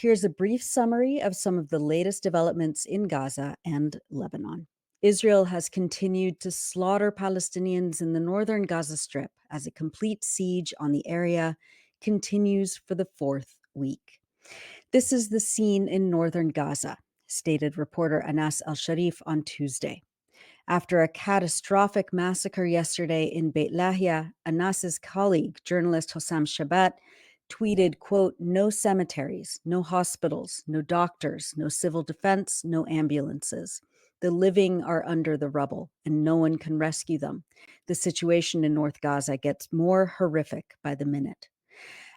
Here's a brief summary of some of the latest developments in Gaza and Lebanon. Israel has continued to slaughter Palestinians in the northern Gaza Strip as a complete siege on the area continues for the fourth week. This is the scene in northern Gaza, stated reporter Anas al-Sharif on Tuesday. After a catastrophic massacre yesterday in Beit Lahia, Anas's colleague, journalist Hossam Shabat, tweeted, quote, "No cemeteries, no hospitals, no doctors, no civil defense, no ambulances. The living are under the rubble, and no one can rescue them. The situation in North Gaza gets more horrific by the minute."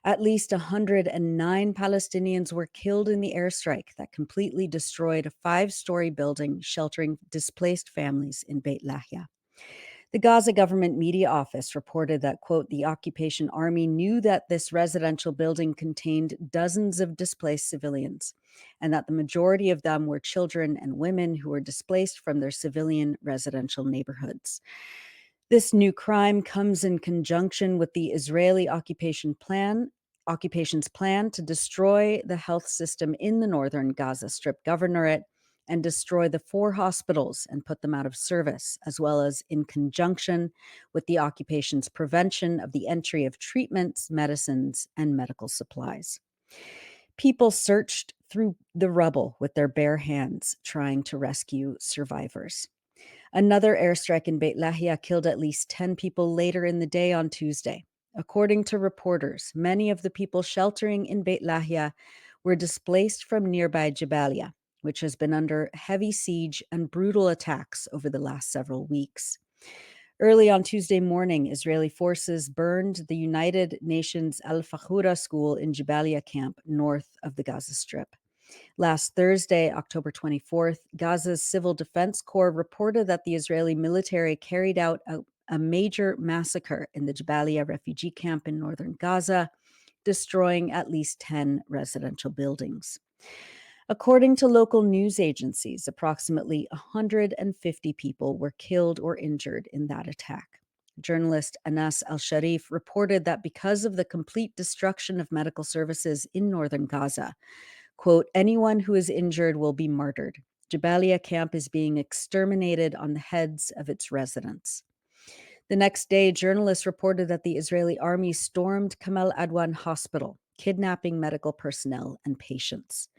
At least 109 Palestinians were killed in the airstrike that completely destroyed a 5-story building sheltering displaced families in Beit Lahia. The Gaza government media office reported that, quote, "the occupation army knew that this residential building contained dozens of displaced civilians, and that the majority of them were children and women who were displaced from their civilian residential neighborhoods." This new crime comes in conjunction with the Israeli occupation's plan to destroy the health system in the northern Gaza Strip governorate and destroy the 4 hospitals and put them out of service, as well as in conjunction with the occupation's prevention of the entry of treatments, medicines, and medical supplies. People searched through the rubble with their bare hands, trying to rescue survivors. Another airstrike in Beit Lahia killed at least 10 people later in the day on Tuesday. According to reporters, many of the people sheltering in Beit Lahia were displaced from nearby Jabalia, which has been under heavy siege and brutal attacks over the last several weeks. Early on Tuesday morning, Israeli forces burned the United Nations 𝐓𝐴𝐻𝐿 school in Jabalia camp north of the Gaza Strip. Last Thursday, October 24th, Gaza's Civil Defense Corps reported that the Israeli military carried out a major massacre in the Jabalia refugee camp in northern Gaza, destroying at least 10 residential buildings. According to local news agencies, approximately 150 people were killed or injured in that attack. Journalist Anas al-Sharif reported that because of the complete destruction of medical services in northern Gaza, quote, "anyone who is injured will be martyred. Jabalia camp is being exterminated on the heads of its residents." The next day, journalists reported that the Israeli army stormed Kamal Adwan hospital, kidnapping medical personnel and patients.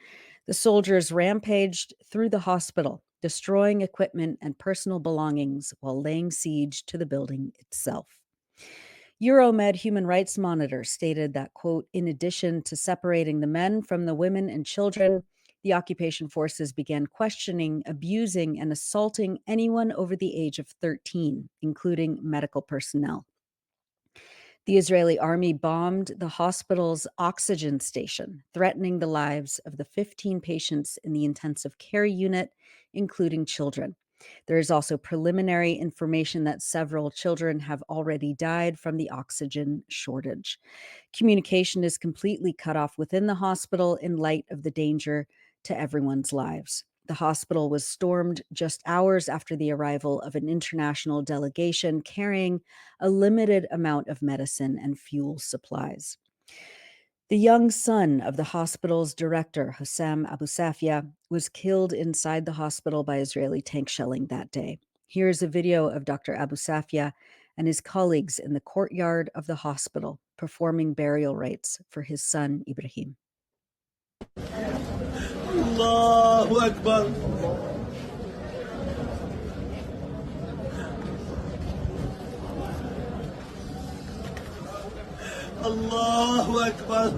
The soldiers rampaged through the hospital, destroying equipment and personal belongings while laying siege to the building itself. Euromed Human Rights Monitor stated that, quote, "in addition to separating the men from the women and children, the occupation forces began questioning, abusing, and assaulting anyone over the age of 13, including medical personnel." The Israeli army bombed the hospital's oxygen station, threatening the lives of the 15 patients in the intensive care unit, including children. There is also preliminary information that several children have already died from the oxygen shortage. Communication is completely cut off within the hospital in light of the danger to everyone's lives. The hospital was stormed just hours after the arrival of an international delegation carrying a limited amount of medicine and fuel supplies. The young son of the hospital's director, Hossam Abu Safia, was killed inside the hospital by Israeli tank shelling that day. Here's a video of Dr. Abu Safia and his colleagues in the courtyard of the hospital performing burial rites for his son, Ibrahim. Allahu Akbar. Allahu Akbar.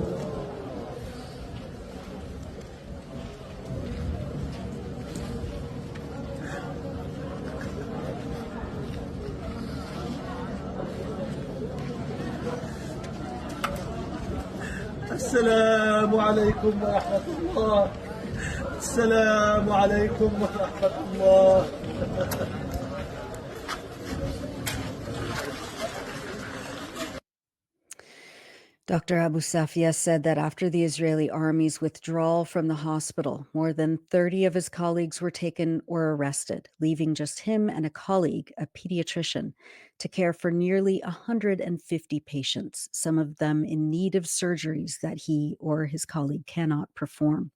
السلام عليكم ورحمة الله. السلام عليكم ورحمة الله. Dr. Abu Safia said that after the Israeli army's withdrawal from the hospital, more than 30 of his colleagues were taken or arrested, leaving just him and a colleague, a pediatrician, to care for nearly 150 patients, some of them in need of surgeries that he or his colleague cannot perform.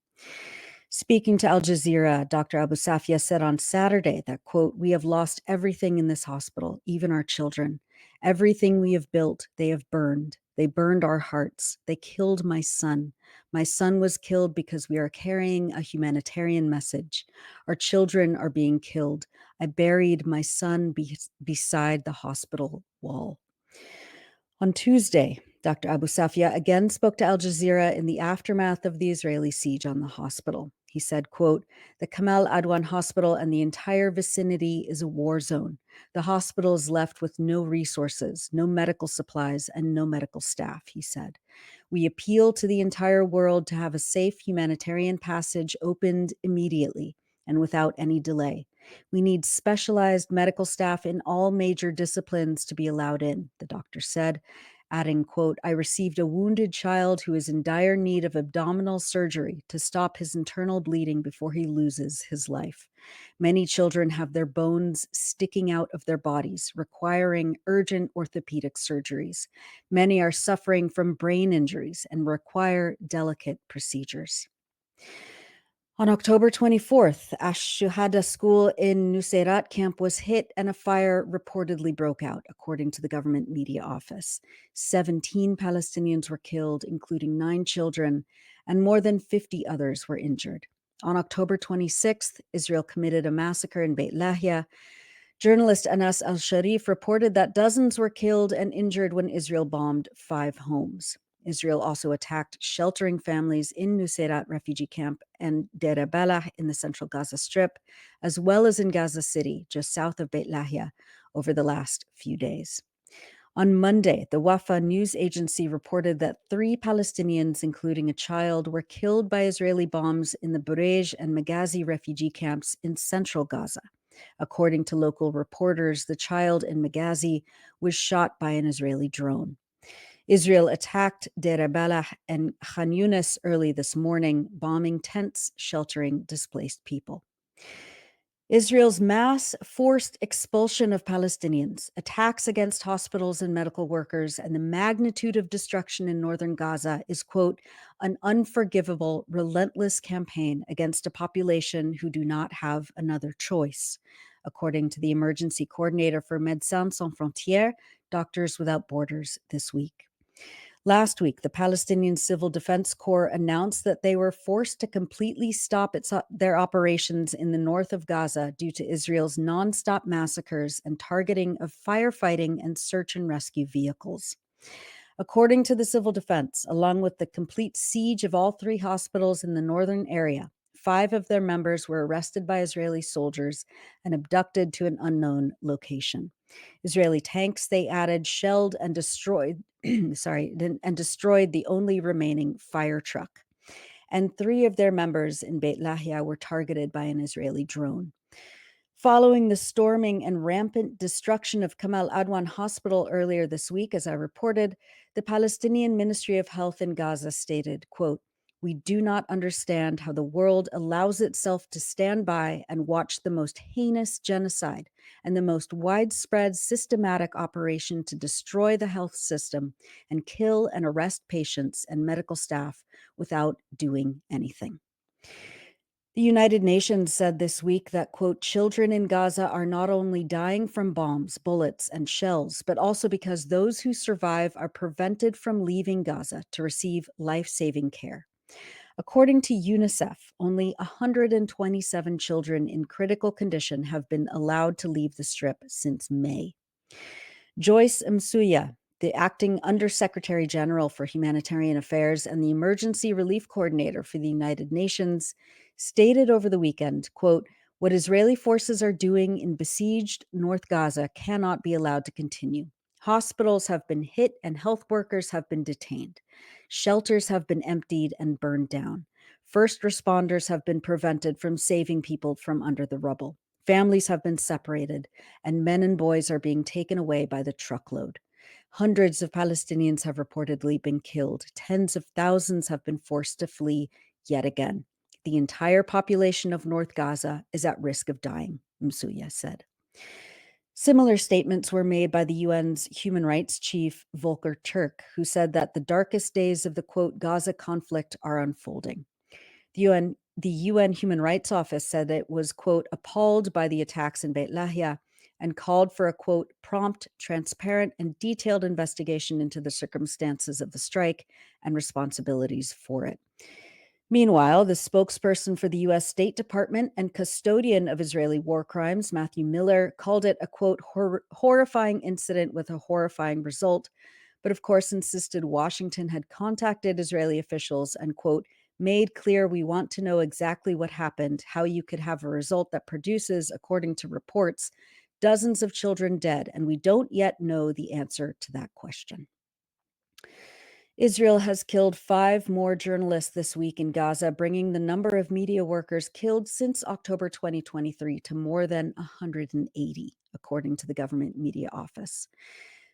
Speaking to Al Jazeera, Dr. Abu Safia said on Saturday that, quote, "We have lost everything in this hospital, even our children. Everything we have built, they have burned. They burned our hearts. They killed my son. My son was killed because we are carrying a humanitarian message. Our children are being killed. I buried my son beside the hospital wall." On Tuesday, Dr. Abu Safia again spoke to Al Jazeera in the aftermath of the Israeli siege on the hospital. He said, quote, "The Kamal Adwan hospital and the entire vicinity is a war zone. The hospital is left with no resources, no medical supplies, and no medical staff," he said. "We appeal to the entire world to have a safe humanitarian passage opened immediately and without any delay. We need specialized medical staff in all major disciplines to be allowed in," the doctor said, adding, quote, "I received a wounded child who is in dire need of abdominal surgery to stop his internal bleeding before he loses his life. Many children have their bones sticking out of their bodies, requiring urgent orthopedic surgeries. Many are suffering from brain injuries and require delicate procedures." On October 24th, Ash-Shuhada school in Nuseirat camp was hit and a fire reportedly broke out, according to the government media office. 17 Palestinians were killed, including 9 children, and more than 50 others were injured. On October 26th, Israel committed a massacre in Beit Lahia. Journalist Anas al-Sharif reported that dozens were killed and injured when Israel bombed 5 homes. Israel also attacked sheltering families in Nuseirat refugee camp and Deir Balah in the central Gaza Strip, as well as in Gaza City, just south of Beit Lahia, over the last few days. On Monday, the Wafa news agency reported that 3 Palestinians, including a child, were killed by Israeli bombs in the Burej and Maghazi refugee camps in central Gaza. According to local reporters, the child in Maghazi was shot by an Israeli drone. Israel attacked Deir Balah and Khan Yunis early this morning, bombing tents sheltering displaced people. Israel's mass forced expulsion of Palestinians, attacks against hospitals and medical workers, and the magnitude of destruction in northern Gaza is, quote, "an unforgivable, relentless campaign against a population who do not have another choice," according to the emergency coordinator for Médecins Sans Frontières, Doctors Without Borders, this week. Last week, the Palestinian Civil Defense Corps announced that they were forced to completely stop their operations in the north of Gaza due to Israel's nonstop massacres and targeting of firefighting and search and rescue vehicles. According to the civil defense, along with the complete siege of all 3 hospitals in the northern area, 5 of their members were arrested by Israeli soldiers and abducted to an unknown location. Israeli tanks, they added, shelled and destroyed destroyed the only remaining fire truck. And 3 of their members in Beit Lahia were targeted by an Israeli drone. Following the storming and rampant destruction of Kamal Adwan Hospital earlier this week, as I reported, the Palestinian Ministry of Health in Gaza stated, quote, "We do not understand how the world allows itself to stand by and watch the most heinous genocide and the most widespread systematic operation to destroy the health system and kill and arrest patients and medical staff without doing anything." The United Nations said this week that, quote, "children in Gaza are not only dying from bombs, bullets, and shells, but also because those who survive are prevented from leaving Gaza to receive life-saving care." According to UNICEF, only 127 children in critical condition have been allowed to leave the Strip since May. Joyce Msuya, the acting Undersecretary General for Humanitarian Affairs and the Emergency Relief Coordinator for the United Nations, stated over the weekend, quote, "What Israeli forces are doing in besieged North Gaza cannot be allowed to continue. Hospitals have been hit and health workers have been detained. Shelters have been emptied and burned down. First responders have been prevented from saving people from under the rubble. Families have been separated, and men and boys are being taken away by the truckload. Hundreds of Palestinians have reportedly been killed. Tens of thousands have been forced to flee yet again. The entire population of North Gaza is at risk of dying, Msuya said. Similar statements were made by the UN's human rights chief, Volker Turk, who said that the darkest days of the, quote, Gaza conflict are unfolding. The UN Human Rights Office said it was, quote, appalled by the attacks in Beit Lahia and called for a, quote, prompt, transparent, and detailed investigation into the circumstances of the strike and responsibilities for it. Meanwhile, the spokesperson for the U.S. State Department and custodian of Israeli war crimes, Matthew Miller, called it a, quote, horrifying incident with a horrifying result, but of course insisted Washington had contacted Israeli officials and, quote, made clear we want to know exactly what happened, how you could have a result that produces, according to reports, dozens of children dead, and we don't yet know the answer to that question. Israel has killed 5 more journalists this week in Gaza, bringing the number of media workers killed since October 2023 to more than 180, according to the government media office.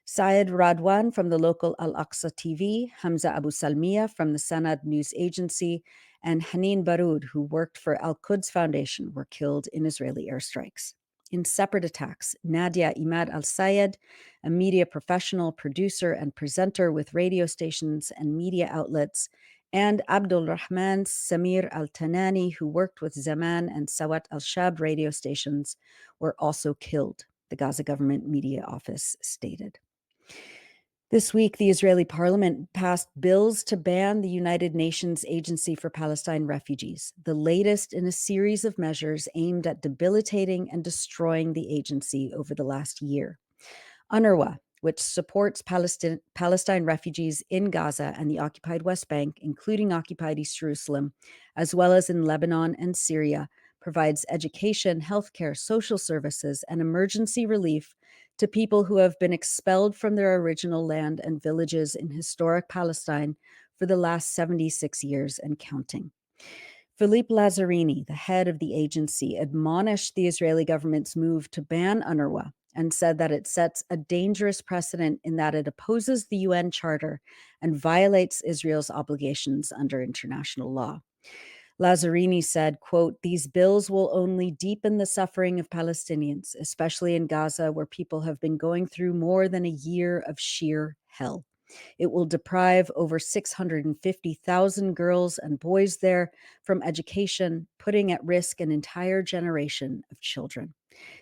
Syed Radwan from the local Al-Aqsa TV, Hamza Abu Salmiya from the Sanad news agency, and Haneen Baroud, who worked for Al-Quds Foundation, were killed in Israeli airstrikes. In separate attacks, Nadia Imad Al-Sayed, a media professional, producer, and presenter with radio stations and media outlets, and Abdul Rahman Samir Al-Tanani, who worked with Zaman and Sawat Al-Shab radio stations, were also killed, the Gaza government media office stated. This week, the Israeli parliament passed bills to ban the United Nations Agency for Palestine Refugees, the latest in a series of measures aimed at debilitating and destroying the agency over the last year. UNRWA, which supports Palestine refugees in Gaza and the occupied West Bank, including occupied East Jerusalem, as well as in Lebanon and Syria, provides education, healthcare, social services, and emergency relief to people who have been expelled from their original land and villages in historic Palestine for the last 76 years and counting. Philippe Lazzarini, the head of the agency, admonished the Israeli government's move to ban UNRWA and said that it sets a dangerous precedent in that it opposes the UN Charter and violates Israel's obligations under international law. Lazzarini said, quote, these bills will only deepen the suffering of Palestinians, especially in Gaza, where people have been going through more than a year of sheer hell. It will deprive over 650,000 girls and boys there from education, putting at risk an entire generation of children.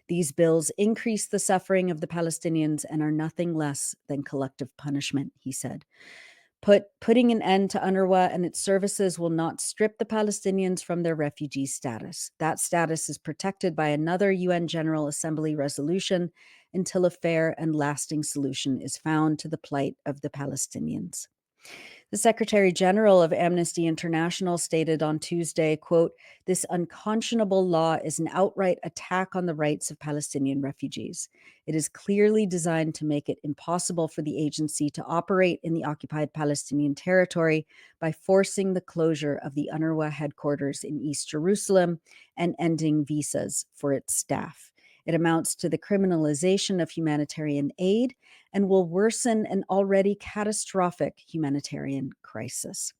These bills increase the suffering of the Palestinians and are nothing less than collective punishment, he said. Putting an end to UNRWA and its services will not strip the Palestinians from their refugee status. That status is protected by another UN General Assembly resolution until a fair and lasting solution is found to the plight of the Palestinians. The Secretary General of Amnesty International stated on Tuesday, quote, this unconscionable law is an outright attack on the rights of Palestinian refugees. It is clearly designed to make it impossible for the agency to operate in the occupied Palestinian territory by forcing the closure of the UNRWA headquarters in East Jerusalem and ending visas for its staff. It amounts to the criminalization of humanitarian aid and will worsen an already catastrophic humanitarian crisis.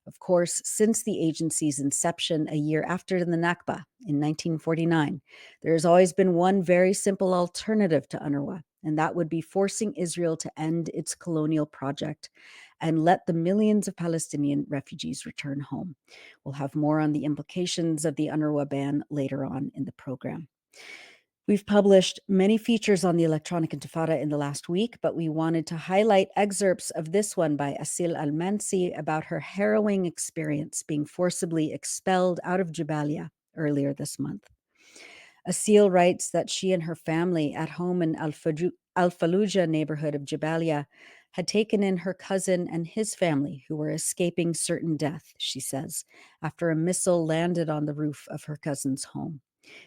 Of course, since the agency's inception a year after the Nakba in 1949, there has always been one very simple alternative to UNRWA, and that would be forcing Israel to end its colonial project and let the millions of Palestinian refugees return home. We'll have more on the implications of the UNRWA ban later on in the program. We've published many features on the Electronic Intifada in the last week, but we wanted to highlight excerpts of this one by Asil Al-Mansi about her harrowing experience being forcibly expelled out of Jabalia earlier this month. Asil writes that she and her family at home in Al-Fallujah neighborhood of Jabalia had taken in her cousin and his family who were escaping certain death, she says, after a missile landed on the roof of her cousin's home.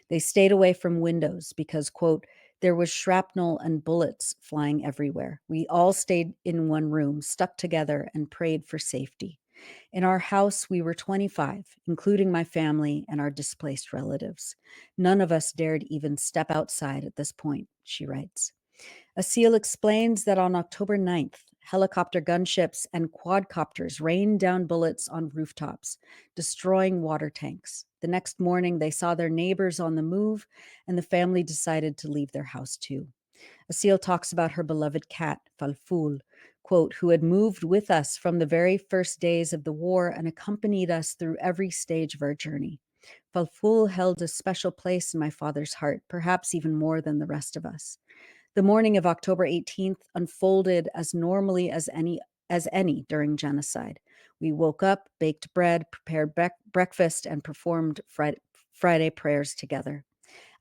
They stayed away from windows because, quote, there was shrapnel and bullets flying everywhere. We all stayed in one room, stuck together, and prayed for safety. In our house, we were 25, including my family and our displaced relatives. None of us dared even step outside at this point, she writes. Asil explains that on October 9th, helicopter gunships and quadcopters rained down bullets on rooftops, destroying water tanks. The next morning, they saw their neighbors on the move, and the family decided to leave their house too. Asil talks about her beloved cat, Falful, quote, who had moved with us from the very first days of the war and accompanied us through every stage of our journey. Falful held a special place in my father's heart, perhaps even more than the rest of us. The morning of October 18th unfolded as normally as any during genocide. We woke up, baked bread, prepared breakfast, and performed Friday prayers together.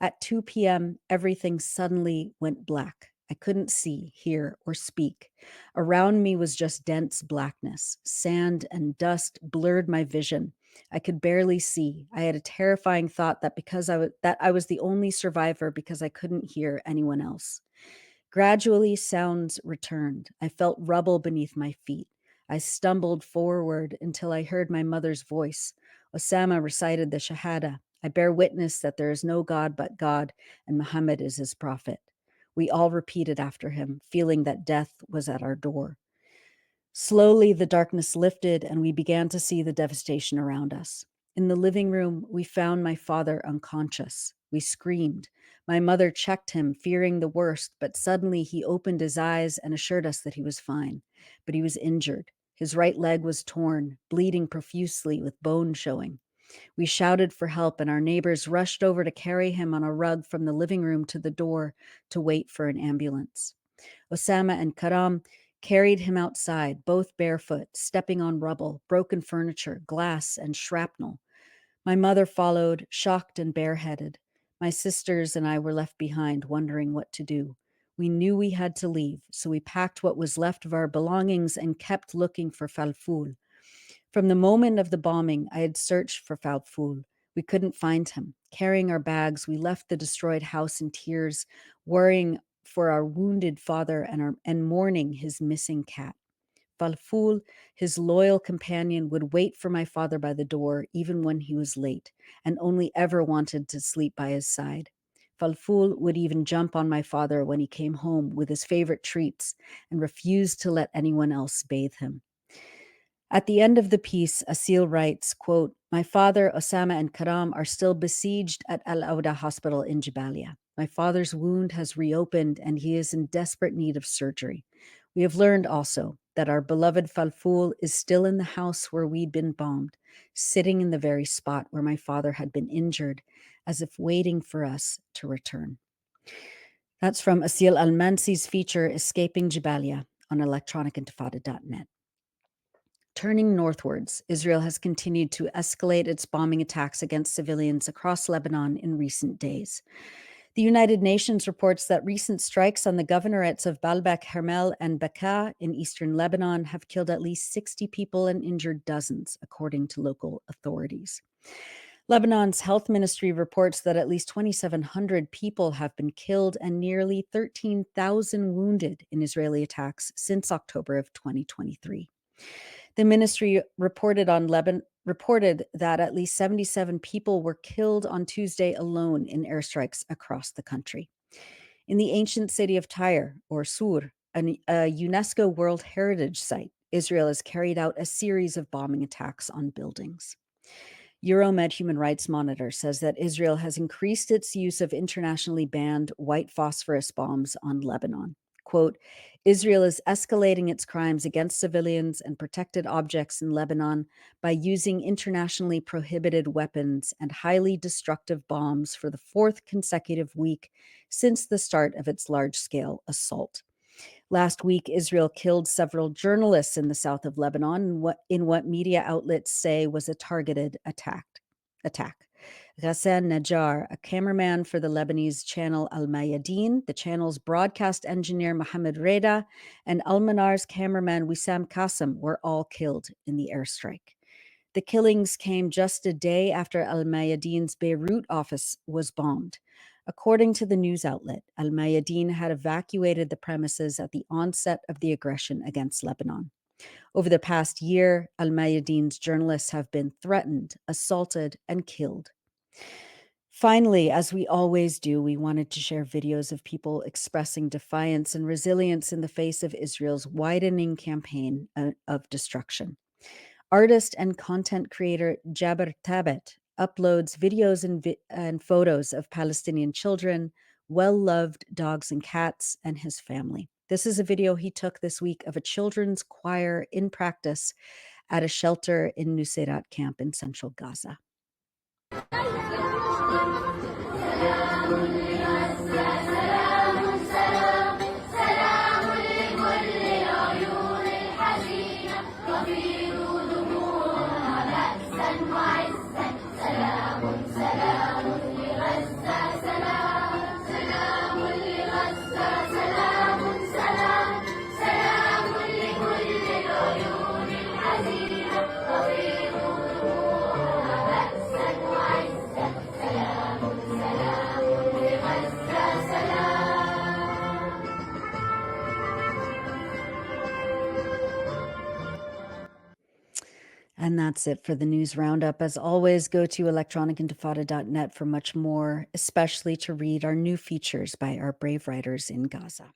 At 2 p.m., everything suddenly went black. I couldn't see, hear, or speak. Around me was just dense blackness. Sand and dust blurred my vision. I could barely see. I had a terrifying thought that I was the only survivor because I couldn't hear anyone else. Gradually, sounds returned. I felt rubble beneath my feet. I stumbled forward until I heard my mother's voice. Osama recited the Shahada. I bear witness that there is no God but God, and Muhammad is his prophet. We all repeated after him, feeling that death was at our door. Slowly, the darkness lifted, and we began to see the devastation around us. In the living room, we found my father unconscious. We screamed. My mother checked him, fearing the worst, but suddenly he opened his eyes and assured us that he was fine. But he was injured. His right leg was torn, bleeding profusely with bone showing. We shouted for help, and our neighbors rushed over to carry him on a rug from the living room to the door to wait for an ambulance. Osama and Karam carried him outside, both barefoot, stepping on rubble, broken furniture, glass, and shrapnel. My mother followed, shocked and bareheaded. My sisters and I were left behind, wondering what to do. We knew we had to leave, so we packed what was left of our belongings and kept looking for Falful. From the moment of the bombing, I had searched for Falful. We couldn't find him. Carrying our bags, we left the destroyed house in tears, worrying for our wounded father and mourning his missing cat. Falful, his loyal companion, would wait for my father by the door even when he was late and only ever wanted to sleep by his side. Falful would even jump on my father when he came home with his favorite treats and refused to let anyone else bathe him. At the end of the piece, Asil writes, quote, my father, Osama, and Karam are still besieged at Al-Awda Hospital in Jabalia. My father's wound has reopened and he is in desperate need of surgery. We have learned also that our beloved Falful is still in the house where we'd been bombed, sitting in the very spot where my father had been injured, as if waiting for us to return. That's from Asil Al-Mansi's feature, Escaping Jabalia, on electronicintifada.net. Turning northwards, Israel has continued to escalate its bombing attacks against civilians across Lebanon in recent days. The United Nations reports that recent strikes on the governorates of Baalbek, Hermel, and Bekaa in eastern Lebanon have killed at least 60 people and injured dozens, according to local authorities. Lebanon's health ministry reports that at least 2,700 people have been killed and nearly 13,000 wounded in Israeli attacks since October of 2023. The ministry reported that at least 77 people were killed on Tuesday alone in airstrikes across the country. In the ancient city of Tyre, or Sur, a UNESCO World Heritage Site, Israel has carried out a series of bombing attacks on buildings. Euromed Human Rights Monitor says that Israel has increased its use of internationally banned white phosphorus bombs on Lebanon. Quote, Israel is escalating its crimes against civilians and protected objects in Lebanon by using internationally prohibited weapons and highly destructive bombs for the fourth consecutive week since the start of its large-scale assault. Last week, Israel killed several journalists in the south of Lebanon in what media outlets say was a targeted attack. Ghassan Najjar, a cameraman for the Lebanese channel Al Mayadeen, the channel's broadcast engineer Mohammed Reda, and Al Manar's cameraman Wissam Qasim were all killed in the airstrike. The killings came just a day after Al Mayadeen's Beirut office was bombed. According to the news outlet, Al Mayadeen had evacuated the premises at the onset of the aggression against Lebanon. Over the past year, Al Mayadeen's journalists have been threatened, assaulted, and killed. Finally, as we always do, we wanted to share videos of people expressing defiance and resilience in the face of Israel's widening campaign of destruction. Artist and content creator Jaber Tabet uploads videos and photos of Palestinian children, well-loved dogs and cats, and his family. This is a video he took this week of a children's choir in practice at a shelter in Nuseirat camp in central Gaza. And that's it for the news roundup. As always, go to electronicintifada.net for much more, especially to read our new features by our brave writers in Gaza.